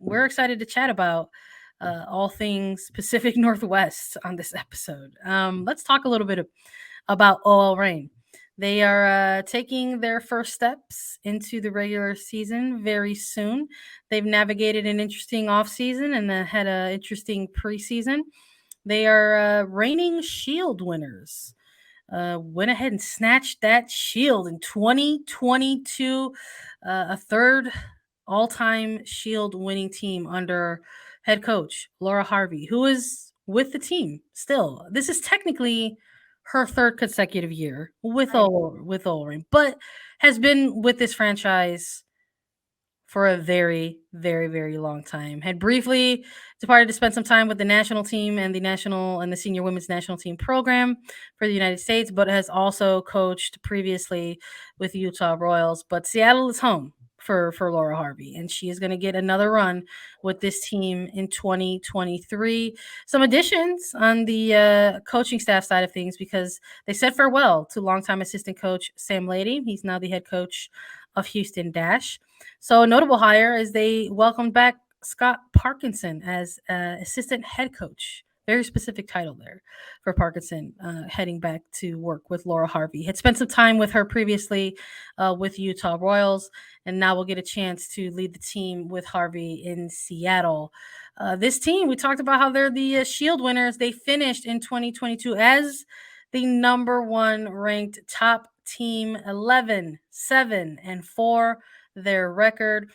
we're excited to chat about all things Pacific Northwest on this episode. Let's talk a little bit about OL Reign. They are taking their first steps into the regular season very soon. They've navigated an interesting offseason and had an interesting preseason. They are reigning Shield winners. Went ahead and snatched that Shield in 2022, a third all-time Shield winning team under head coach Laura Harvey, who is with the team still. This is technically her third consecutive year with OL Reign, but has been with this franchise for a very, very, very long time. Had briefly departed to spend some time with the national team and the senior women's national team program for the United States, but has also coached previously with Utah Royals. But Seattle is home for Laura Harvey, and she is going to get another run with this team in 2023. Some additions on the coaching staff side of things, because they said farewell to longtime assistant coach Sam Lady. He's now the head coach of Houston Dash. So a notable hire is they welcomed back Scott Parkinson as assistant head coach. Very specific title there for Parkinson, heading back to work with Laura Harvey. Had spent some time with her previously with Utah Royals, and now we'll get a chance to lead the team with Harvey in Seattle. This team, we talked about how they're the Shield winners. They finished in 2022 as the number one ranked top team, 11-7-4. Their record,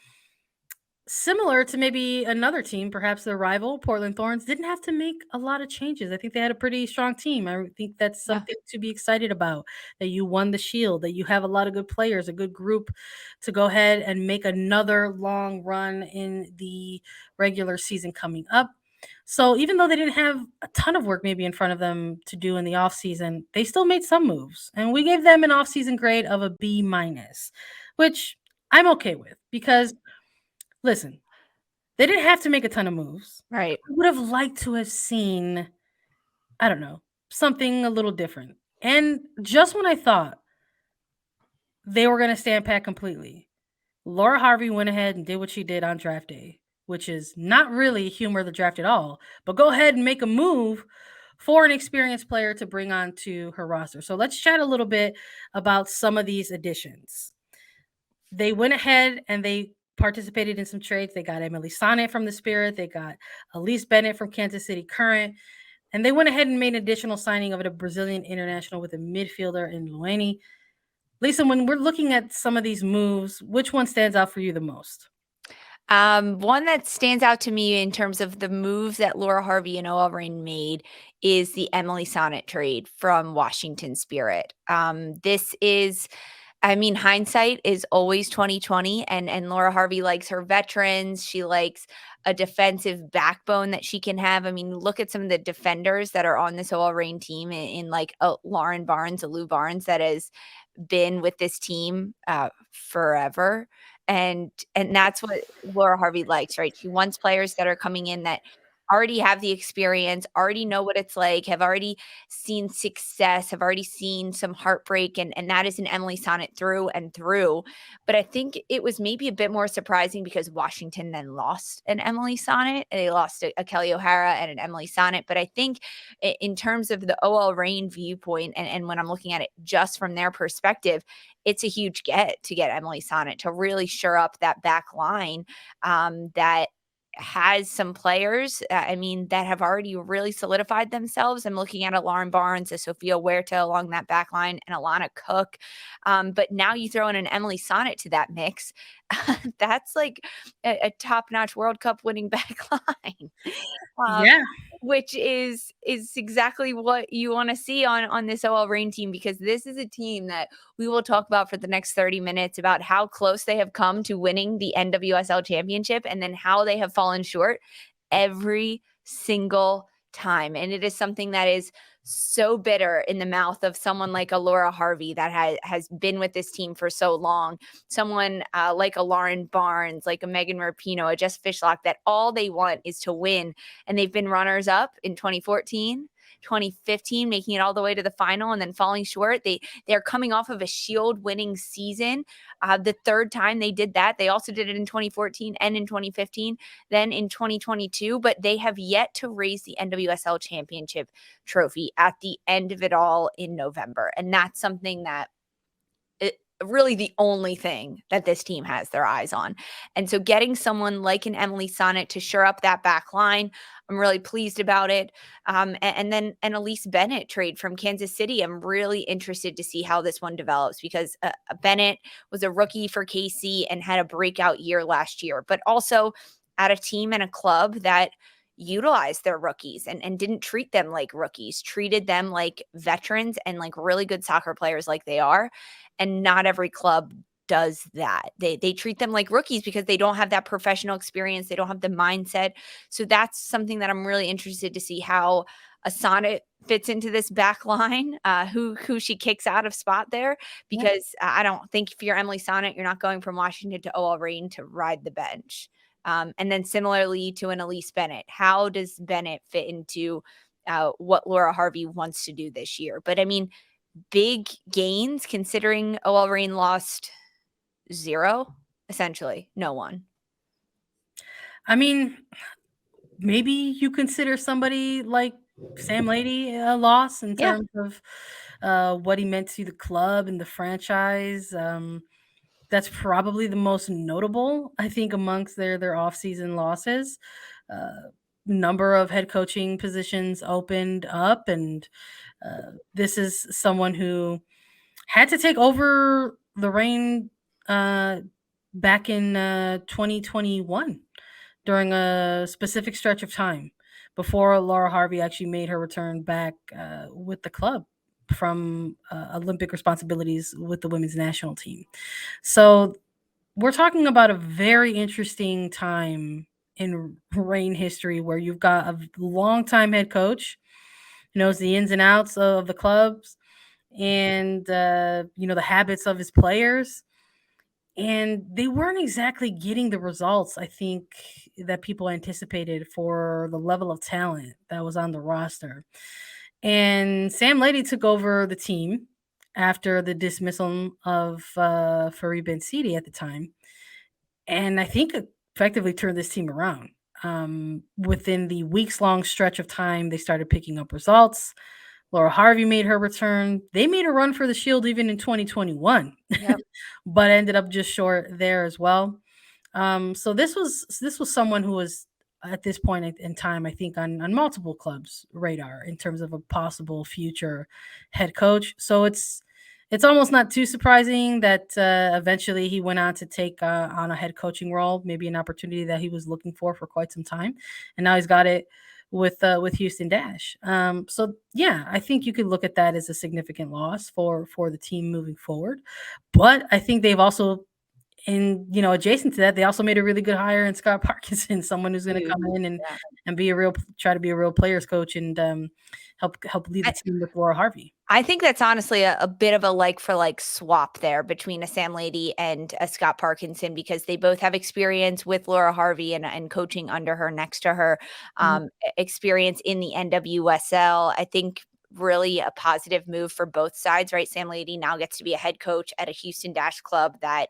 similar to maybe another team, perhaps their rival, Portland Thorns, didn't have to make a lot of changes. I think they had a pretty strong team. I think that's something to be excited about, that you won the Shield, that you have a lot of good players, a good group to go ahead and make another long run in the regular season coming up. So even though they didn't have a ton of work maybe in front of them to do in the offseason, they still made some moves. And we gave them an offseason grade of a B-, which I'm okay with, because, listen, they didn't have to make a ton of moves. Right. I would have liked to have seen, I don't know, something a little different. And just when I thought they were going to stand pat completely, Laura Harvey went ahead and did what she did on draft day, which is not really humor the draft at all, but go ahead and make a move for an experienced player to bring onto her roster. So let's chat a little bit about some of these additions. They went ahead and they participated in some trades. They got Emily Sonnet from the Spirit. They got Elise Bennett from Kansas City Current. And they went ahead and made an additional signing of a Brazilian international with a midfielder in Luani. Lisa, when we're looking at some of these moves, which one stands out for you the most? One that stands out to me in terms of the moves that Laura Harvey and OL Reign made is the Emily Sonnet trade from Washington Spirit. This is, I mean, hindsight is always 2020, and Laura Harvey likes her veterans. She likes a defensive backbone that she can have. I mean, look at some of the defenders that are on this OL Reign team in like Lauren Barnes, Lou Barnes, that has been with this team forever. And that's what Laura Harvey likes, right? She wants players that are coming in that already have the experience, already know what it's like, have already seen success, have already seen some heartbreak, and that is an Emily Sonnet through and through. But I think it was maybe a bit more surprising because Washington then lost an Emily Sonnet. They lost a Kelly O'Hara and an Emily Sonnet. But I think in terms of the OL Reign viewpoint, and when I'm looking at it just from their perspective, it's a huge get to get Emily Sonnet to really shore up that back line that has some players, that have already really solidified themselves. I'm looking at a Lauren Barnes, a Sophia Huerta along that back line, and Alana Cook. But now you throw in an Emily Sonnet to that mix. That's like a top-notch World Cup winning back line. Yeah. Which is exactly what you want to see on this OL Reign team, because this is a team that we will talk about for the next 30 minutes about how close they have come to winning the NWSL Championship and then how they have fallen short every single time. And it is something that is so bitter in the mouth of someone like a Laura Harvey that has been with this team for so long, someone like a Lauren Barnes, like a Megan Rapinoe, a Jess Fishlock, that all they want is to win. And they've been runners up in 2014, 2015, making it all the way to the final and then falling short. They're coming off of a Shield winning season. The third time they did that, they also did it in 2014 and in 2015, then in 2022, but they have yet to raise the NWSL Championship trophy at the end of it all in November. And that's something that really the only thing that this team has their eyes on. And so getting someone like an Emily Sonnet to shore up that back line, I'm really pleased about it. And then an Elise Bennett trade from Kansas City. I'm really interested to see how this one develops because Bennett was a rookie for KC and had a breakout year last year, but also at a team and a club that utilized their rookies and didn't treat them like rookies, treated them like veterans and like really good soccer players like they are. And not every club does that. They treat them like rookies because they don't have that professional experience. They don't have the mindset. So that's something that I'm really interested to see how a Sonnet fits into this back line, who she kicks out of spot there, because I don't think if you're Emily Sonnet, you're not going from Washington to OL Reign to ride the bench. And then similarly to an Elise Bennett, how does Bennett fit into what Laura Harvey wants to do this year? But I mean, big gains considering OL Reign lost 0, essentially no one. I mean, maybe you consider somebody like Sam Lady a loss in terms of what he meant to the club and the franchise. That's probably the most notable, I think, amongst their off-season losses. Number of head coaching positions opened up, and this is someone who had to take over the Reign back in 2021 during a specific stretch of time before Laura Harvey actually made her return back with the club from Olympic responsibilities with the women's national team. So we're talking about a very interesting time in Reign history where you've got a longtime head coach who knows the ins and outs of the clubs and the habits of his players, and they weren't exactly getting the results I think that people anticipated for the level of talent that was on the roster. And Sam Lady took over the team after the dismissal of Farid Ben Sidi at the time, and I think effectively turned this team around. Within the weeks long stretch of time, they started picking up results. Laura Harvey made her return. They made a run for the Shield even in 2021, Yep. but ended up just short there as well. So this was someone who was at this point in time, I think, on multiple clubs' radar in terms of a possible future head coach. So it's almost not too surprising that eventually he went on to take on a head coaching role, maybe an opportunity that he was looking for quite some time, and now he's got it with Houston Dash. So yeah, I think you could look at that as a significant loss for the team moving forward. But I think they've also, adjacent to that, they also made a really good hire in Scott Parkinson, someone who's going to come in and try to be a real players coach and help lead the team with Laura Harvey. I think that's honestly a bit of a like for like swap there between a Sam Lady and a Scott Parkinson, because they both have experience with Laura Harvey and coaching under her, next to her, experience in the NWSL. I think really a positive move for both sides, right? Sam Lady now gets to be a head coach at a Houston Dash club that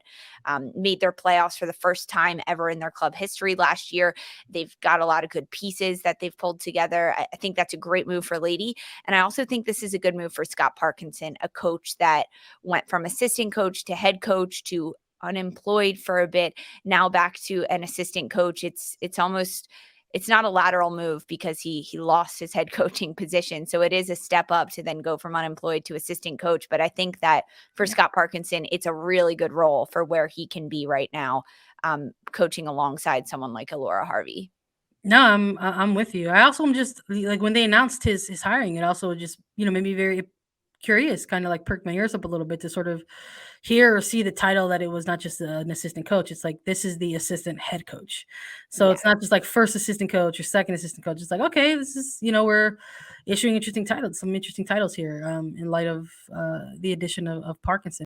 made their playoffs for the first time ever in their club history last year. They've got a lot of good pieces that they've pulled together. I think that's a great move for Lady. And I also think this is a good move for Scott Parkinson, a coach that went from assistant coach to head coach to unemployed for a bit, now back to an assistant coach. It's not a lateral move because he lost his head coaching position. So it is a step up to then go from unemployed to assistant coach. But I think that for Scott Parkinson, it's a really good role for where he can be right now, coaching alongside someone like Laura Harvey. No, I'm with you. I also am just like, when they announced his hiring, it also just made me very curious, kind of like perked my ears up a little bit to sort of hear or see the title, that it was not just an assistant coach. It's like, this is the assistant head coach. So it's not just like first assistant coach or second assistant coach. It's like, okay, this is, we're issuing some interesting titles here in light of the addition of Parkinson.